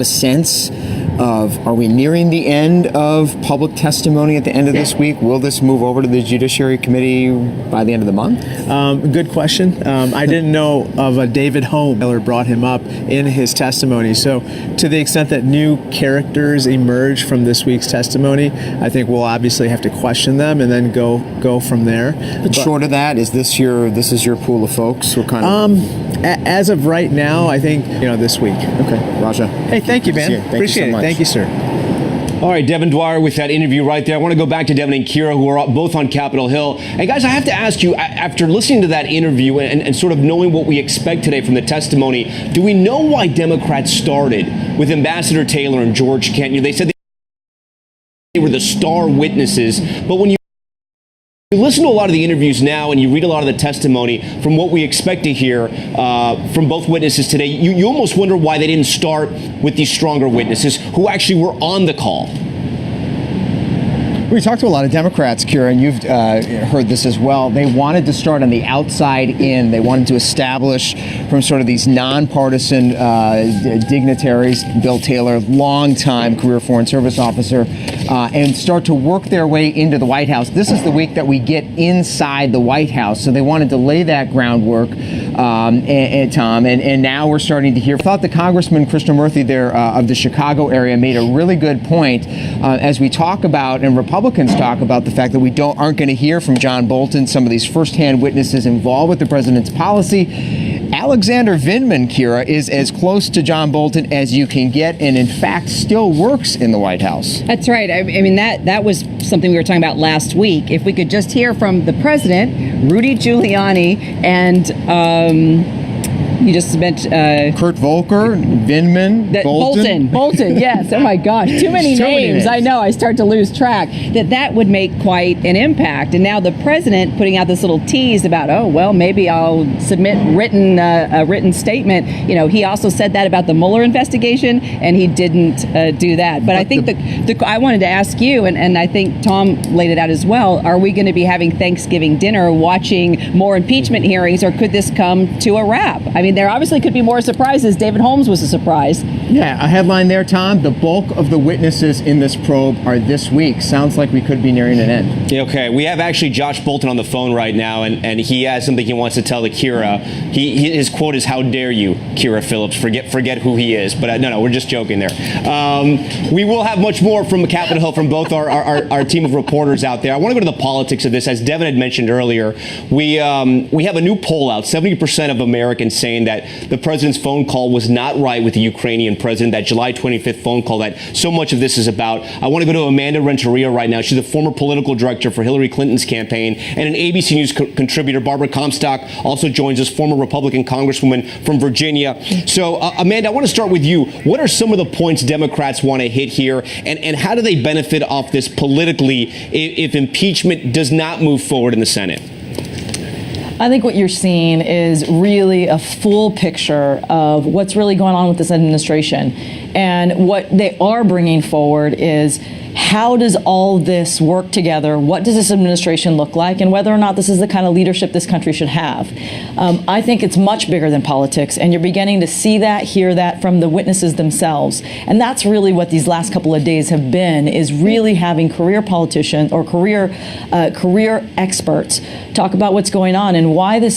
a sense of, are we nearing the end of public testimony at the end of this week? Will this move over to the Judiciary Committee by the end of the month? Good question. I didn't know of a David Holmes. Miller brought him up in his testimony. So to the extent that new characters emerge from this week's testimony, I think we'll obviously have to question them and then go from there. But short of that, is this is your pool of folks? What kind of? As of right now, I think, this week. Okay, Raja. Hey, thank you, man. Appreciate it. Thank you, sir. All right, Devin Dwyer with that interview right there. I want to go back to Devin and Kira, who are both on Capitol Hill. And guys, I have to ask you, after listening to that interview and sort of knowing what we expect today from the testimony, do we know why Democrats started with Ambassador Taylor and George Kent? They said they were the star witnesses, but when you listen to a lot of the interviews now and you read a lot of the testimony from what we expect to hear from both witnesses today, you almost wonder why they didn't start with these stronger witnesses who actually were on the call. We talked to a lot of Democrats, Kira, and you've heard this as well. They wanted to start on the outside in. They wanted to establish from sort of these nonpartisan dignitaries, Bill Taylor, longtime career Foreign Service officer, and start to work their way into the White House. This is the week that we get inside the White House, so they wanted to lay that groundwork, Tom, and now we're starting to hear. I thought the Congressman Krishnamurthy there of the Chicago area made a really good point as we talk about, and Republicans talk about the fact that we aren't going to hear from John Bolton, some of these firsthand witnesses involved with the president's policy. Alexander Vindman, Kira, is as close to John Bolton as you can get, and in fact still works in the White House. That's right. I mean, that was something we were talking about last week. If we could just hear from the president, Rudy Giuliani, and you just meant Kurt Volker, Vindman, Bolton, yes. Oh my gosh, too many names. I know. I start to lose track. That would make quite an impact. And now the president putting out this little tease about, oh well, maybe I'll submit a written statement. He also said that about the Mueller investigation, and he didn't do that. But I think I wanted to ask you, and I think Tom laid it out as well. Are we going to be having Thanksgiving dinner, watching more impeachment hearings, or could this come to a wrap? I mean, there obviously could be more surprises. David Holmes was a surprise. Yeah, a headline there, Tom. The bulk of the witnesses in this probe are this week. Sounds like we could be nearing an end. Okay, we have actually Josh Bolton on the phone right now, and he has something he wants to tell to Kira. His quote is, "How dare you, Kira Phillips? Forget who he is." But no, we're just joking there. We will have much more from Capitol Hill from both our team of reporters out there. I want to go to the politics of this. As Devin had mentioned earlier, we have a new poll out. 70% of Americans saying that the president's phone call was not right with the Ukrainian president, that July 25th phone call that so much of this is about. I want to go to Amanda Renteria right now. She's a former political director for Hillary Clinton's campaign and an ABC News contributor. Barbara Comstock also joins us, former Republican congresswoman from Virginia. So, Amanda, I want to start with you. What are some of the points Democrats want to hit here, and how do they benefit off this politically if impeachment does not move forward in the Senate? I think what you're seeing is really a full picture of what's really going on with this administration. And what they are bringing forward is, how does all this work together? What does this administration look like? And whether or not this is the kind of leadership this country should have. I think it's much bigger than politics, and you're beginning to see that, hear that from the witnesses themselves. And that's really what these last couple of days have been, is really having career politicians or career experts talk about what's going on and why this